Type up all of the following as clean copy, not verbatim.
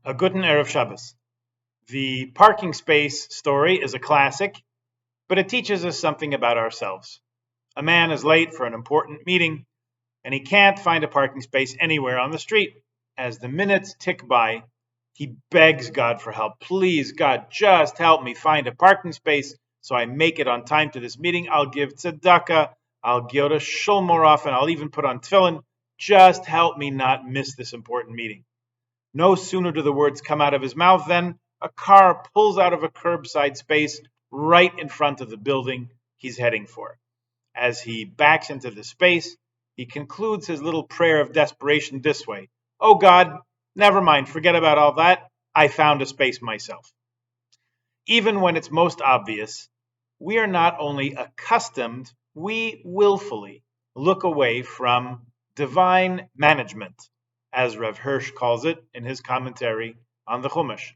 A Guten Erev Shabbos. The parking space story is a classic, but it teaches us something about ourselves. A man is late for an important meeting, and he can't find a parking space anywhere on the street. As the minutes tick by, he begs God for help. Please, God, just help me find a parking space so I make it on time to this meeting. I'll give tzedakah, I'll go to shul more often, I'll even put on tefillin. Just help me not miss this important meeting. No sooner do the words come out of his mouth than a car pulls out of a curbside space right in front of the building he's heading for. As he backs into the space, he concludes his little prayer of desperation this way: "Oh God, never mind, forget about all that. I found a space myself." Even when it's most obvious, we are not only accustomed, we willfully look away from divine management, as Rev Hirsch calls it in his commentary on the Chumash.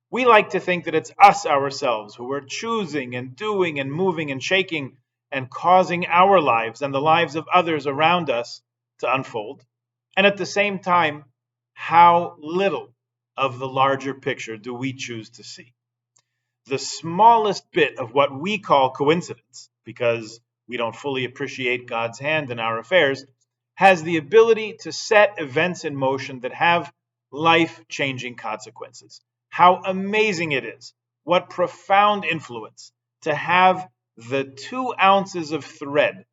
We like to think that it's us ourselves who are choosing and doing and moving and shaking and causing our lives and the lives of others around us to unfold. And at the same time, how little of the larger picture do we choose to see? The smallest bit of what we call coincidence, because we don't fully appreciate God's hand in our affairs, has the ability to set events in motion that have life-changing consequences. How amazing it is, what profound influence to have the 2 ounces of thread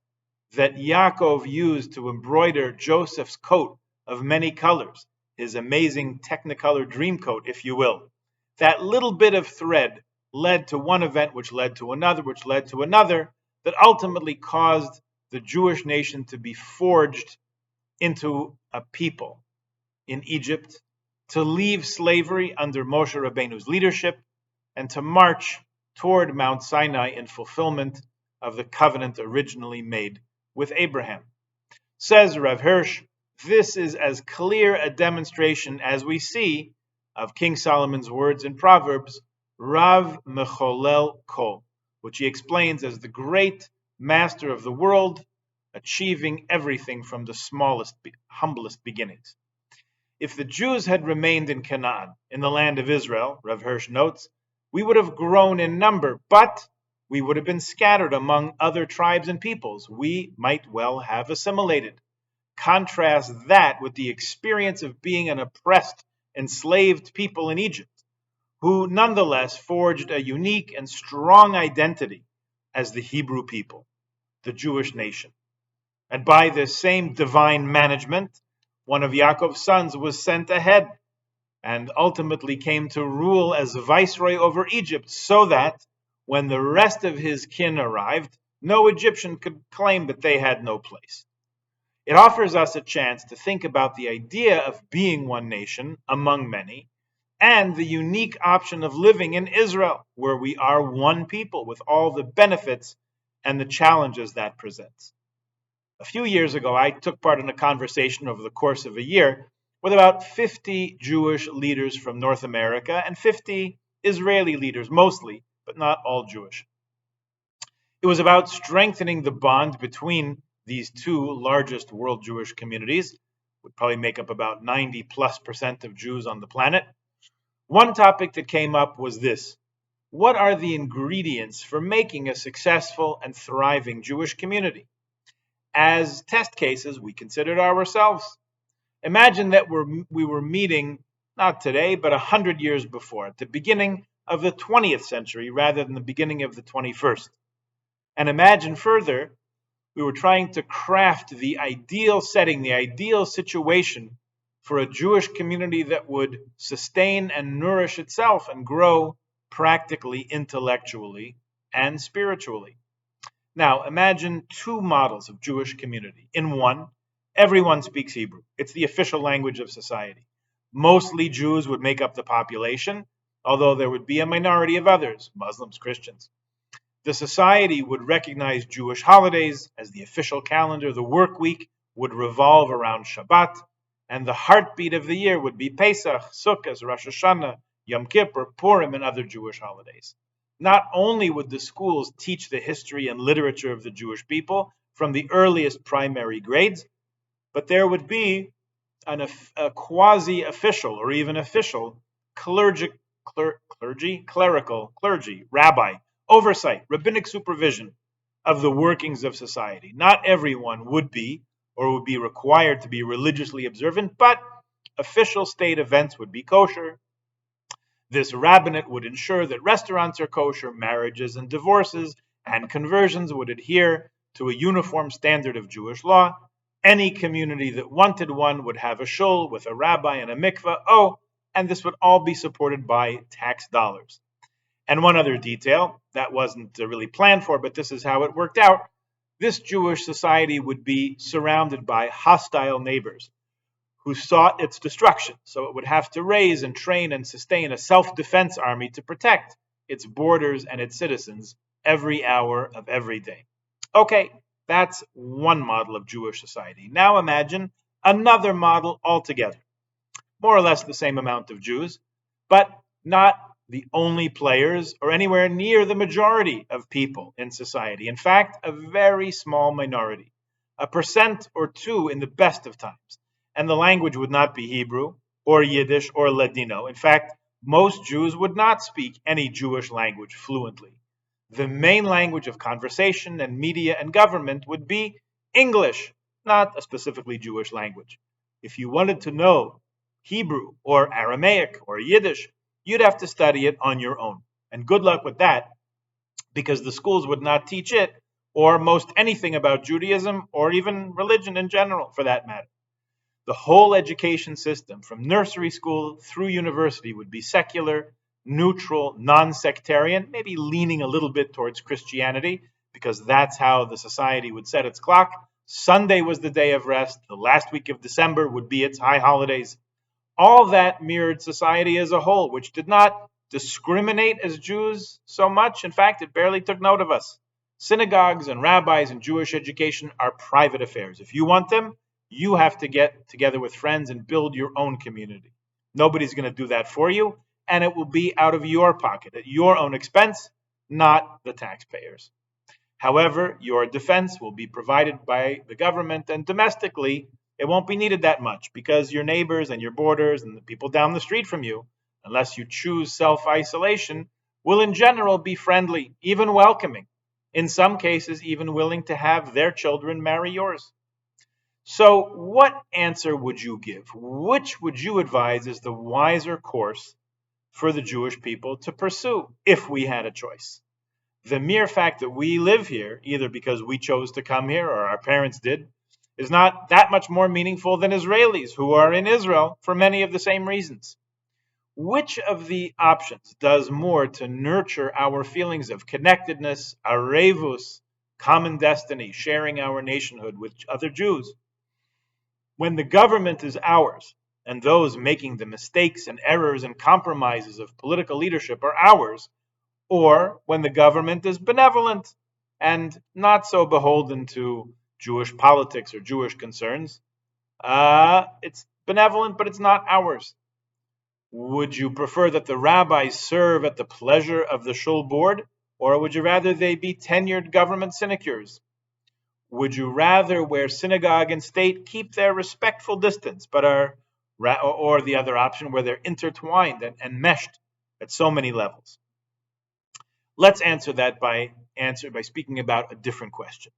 that Yaakov used to embroider Joseph's coat of many colors, his amazing Technicolor dream coat, if you will. That little bit of thread led to one event, which led to another, which led to another, that ultimately caused the Jewish nation to be forged into a people in Egypt, to leave slavery under Moshe Rabbeinu's leadership, and to march toward Mount Sinai in fulfillment of the covenant originally made with Abraham. Says Rav Hirsch, this is as clear a demonstration as we see of King Solomon's words in Proverbs, Rav Mecholel Kol, which he explains as the great master of the world, achieving everything from the smallest, humblest beginnings. If the Jews had remained in Canaan, in the land of Israel, Rav Hirsch notes, we would have grown in number, but we would have been scattered among other tribes and peoples. We might well have assimilated. Contrast that with the experience of being an oppressed, enslaved people in Egypt, who nonetheless forged a unique and strong identity as the Hebrew people, the Jewish nation. And by this same divine management, one of Yaakov's sons was sent ahead and ultimately came to rule as viceroy over Egypt, so that when the rest of his kin arrived, no Egyptian could claim that they had no place. It offers us a chance to think about the idea of being one nation among many, and the unique option of living in Israel, where we are one people with all the benefits and the challenges that presents. A few years ago, I took part in a conversation over the course of a year with about 50 Jewish leaders from North America and 50 Israeli leaders, mostly, but not all Jewish. It was about strengthening the bond between these 2 largest world Jewish communities, would probably make up about 90+% of Jews on the planet. One topic that came up was this: what are the ingredients for making a successful and thriving Jewish community? As test cases, we considered ourselves. Imagine that we were meeting, not today, but 100 years before, at the beginning of the 20th century rather than the beginning of the 21st. And imagine further, we were trying to craft the ideal setting, the ideal situation for a Jewish community that would sustain and nourish itself and grow practically, intellectually, and spiritually. Now, imagine 2 models of Jewish community. In one, everyone speaks Hebrew. It's the official language of society. Mostly Jews would make up the population, although there would be a minority of others, Muslims, Christians. The society would recognize Jewish holidays as the official calendar. The work week would revolve around Shabbat, and the heartbeat of the year would be Pesach, Sukkot, Rosh Hashanah, Yom Kippur, Purim, and other Jewish holidays. Not only would the schools teach the history and literature of the Jewish people from the earliest primary grades, but there would be a quasi-official or even official clerical, rabbi, oversight, rabbinic supervision of the workings of society. Not everyone would be or would be required to be religiously observant, but official state events would be kosher. This rabbinate would ensure that restaurants are kosher, marriages and divorces and conversions would adhere to a uniform standard of Jewish law. Any community that wanted one would have a shul with a rabbi and a mikveh. And this would all be supported by tax dollars. And one other detail that wasn't really planned for, but this is how it worked out. This Jewish society would be surrounded by hostile neighbors who sought its destruction. So it would have to raise and train and sustain a self-defense army to protect its borders and its citizens every hour of every day. Okay, that's one model of Jewish society. Now imagine another model altogether. More or less the same amount of Jews, but not the only players or anywhere near the majority of people in society. In fact, a very small minority, 1% or 2% in the best of times. And the language would not be Hebrew or Yiddish or Ladino. In fact, most Jews would not speak any Jewish language fluently. The main language of conversation and media and government would be English, not a specifically Jewish language. If you wanted to know Hebrew or Aramaic or Yiddish, you'd have to study it on your own. And good luck with that, because the schools would not teach it or most anything about Judaism or even religion in general, for that matter. The whole education system, from nursery school through university, would be secular, neutral, non-sectarian, maybe leaning a little bit towards Christianity, because that's how the society would set its clock. Sunday was the day of rest. The last week of December would be its high holidays. All that mirrored society as a whole, which did not discriminate as Jews so much. In fact, it barely took note of us. Synagogues and rabbis and Jewish education are private affairs. If you want them, you have to get together with friends and build your own community. Nobody's going to do that for you, and it will be out of your pocket, at your own expense, not the taxpayers. However, your defense will be provided by the government, and domestically, it won't be needed that much because your neighbors and your borders and the people down the street from you, unless you choose self-isolation, will in general be friendly, even welcoming, in some cases even willing to have their children marry yours. So what answer would you give? Which would you advise is the wiser course for the Jewish people to pursue if we had a choice? The mere fact that we live here, either because we chose to come here or our parents did, is not that much more meaningful than Israelis who are in Israel for many of the same reasons. Which of the options does more to nurture our feelings of connectedness, arevus, common destiny, sharing our nationhood with other Jews? When the government is ours, and those making the mistakes and errors and compromises of political leadership are ours, or when the government is benevolent and not so beholden to Jewish politics or Jewish concerns, it's benevolent, but it's not ours. Would you prefer that the rabbis serve at the pleasure of the shul board, or would you rather they be tenured government sinecures? Would you rather, where synagogue and state keep their respectful distance, but or the other option where they're intertwined and meshed at so many levels? Let's answer that by speaking about a different question.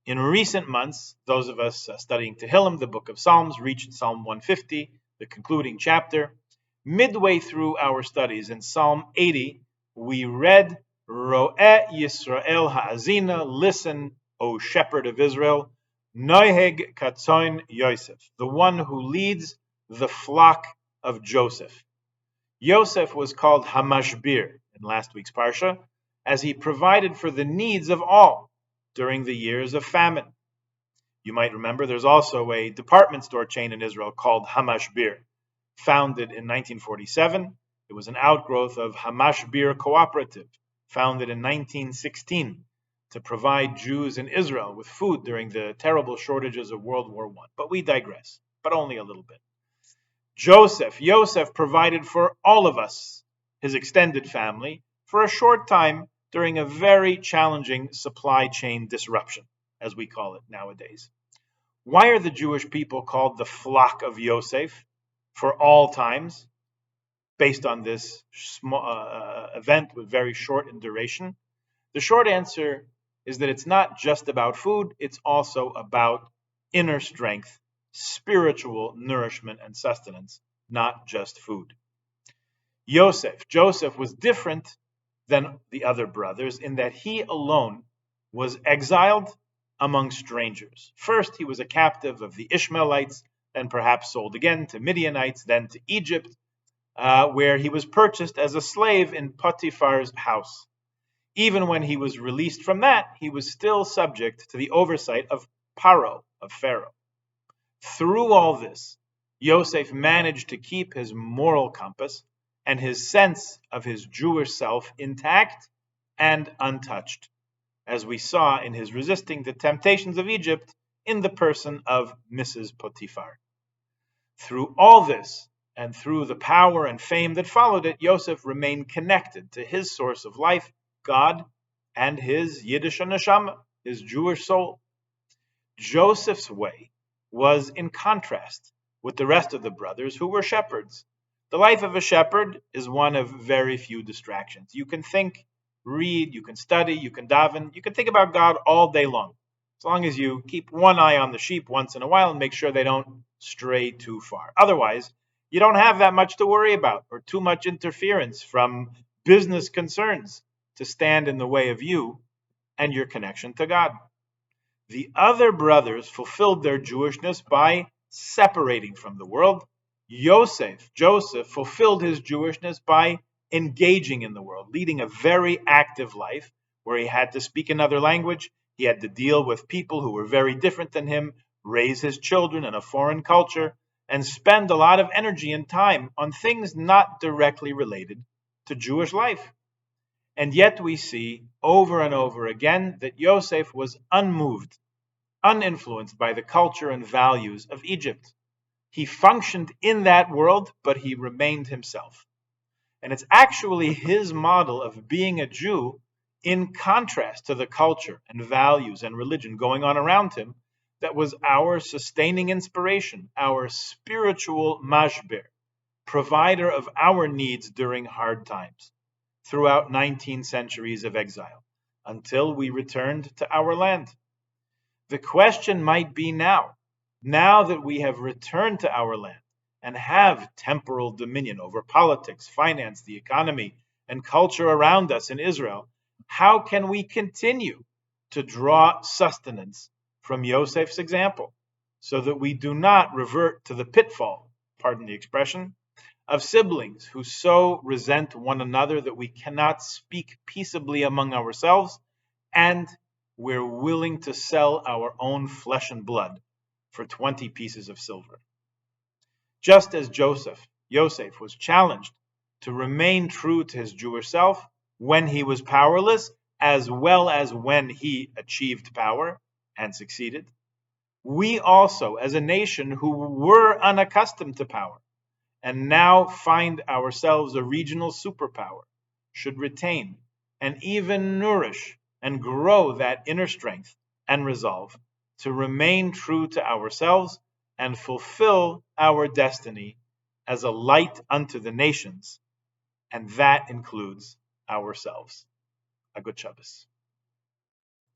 In recent months, those of us studying Tehillim, the book of Psalms, reached Psalm 150, the concluding chapter. Midway through our studies in Psalm 80, we read, Ro'eh Yisrael ha'azina, listen, O shepherd of Israel, Noheg Katzoin Yosef, the one who leads the flock of Joseph. Yosef was called Hamashbir in last week's Parsha, as he provided for the needs of all during the years of famine. You might remember there's also a department store chain in Israel called Hamashbir. Founded in 1947, it was an outgrowth of Hamashbir Cooperative, founded in 1916 to provide Jews in Israel with food during the terrible shortages of World War I. But we digress, but only a little bit. Yosef provided for all of us, his extended family, for a short time during a very challenging supply chain disruption, as we call it nowadays. Why are the Jewish people called the flock of Yosef for all times? based on this small event with very short in duration? The short answer is that it's not just about food, it's also about inner strength, spiritual nourishment and sustenance, not just food. Joseph was different than the other brothers in that he alone was exiled among strangers. First, he was a captive of the Ishmaelites, then perhaps sold again to Midianites, then to Egypt, where he was purchased as a slave in Potiphar's house. Even when he was released from that, he was still subject to the oversight of Paro, of Pharaoh. Through all this, Yosef managed to keep his moral compass and his sense of his Jewish self intact and untouched, as we saw in his resisting the temptations of Egypt in the person of Mrs. Potiphar. Through all this, and through the power and fame that followed it, Yosef remained connected to his source of life, God, and his Yiddish neshama, his Jewish soul. Joseph's way was in contrast with the rest of the brothers who were shepherds. The life of a shepherd is one of very few distractions. You can think, read, you can study, you can daven, you can think about God all day long, as long as you keep one eye on the sheep once in a while and make sure they don't stray too far. Otherwise, you don't have that much to worry about or too much interference from business concerns to stand in the way of you and your connection to God. The other brothers fulfilled their Jewishness by separating from the world. Joseph fulfilled his Jewishness by engaging in the world, leading a very active life where he had to speak another language. He had to deal with people who were very different than him, raise his children in a foreign culture, and spend a lot of energy and time on things not directly related to Jewish life. And yet we see over and over again that Yosef was unmoved, uninfluenced by the culture and values of Egypt. He functioned in that world, but he remained himself. And it's actually his model of being a Jew in contrast to the culture and values and religion going on around him that was our sustaining inspiration, our spiritual mashber, provider of our needs during hard times throughout 19 centuries of exile, until we returned to our land. The question might be now that we have returned to our land and have temporal dominion over politics, finance, the economy, and culture around us in Israel, how can we continue to draw sustenance from Yosef's example so that we do not revert to the pitfall, pardon the expression, of siblings who so resent one another that we cannot speak peaceably among ourselves, and we're willing to sell our own flesh and blood for 20 pieces of silver. Just as Joseph was challenged to remain true to his Jewish self when he was powerless, as well as when he achieved power and succeeded, we also, as a nation who were unaccustomed to power, and now find ourselves a regional superpower, should retain and even nourish and grow that inner strength and resolve to remain true to ourselves and fulfill our destiny as a light unto the nations, and that includes ourselves. A good Shabbos.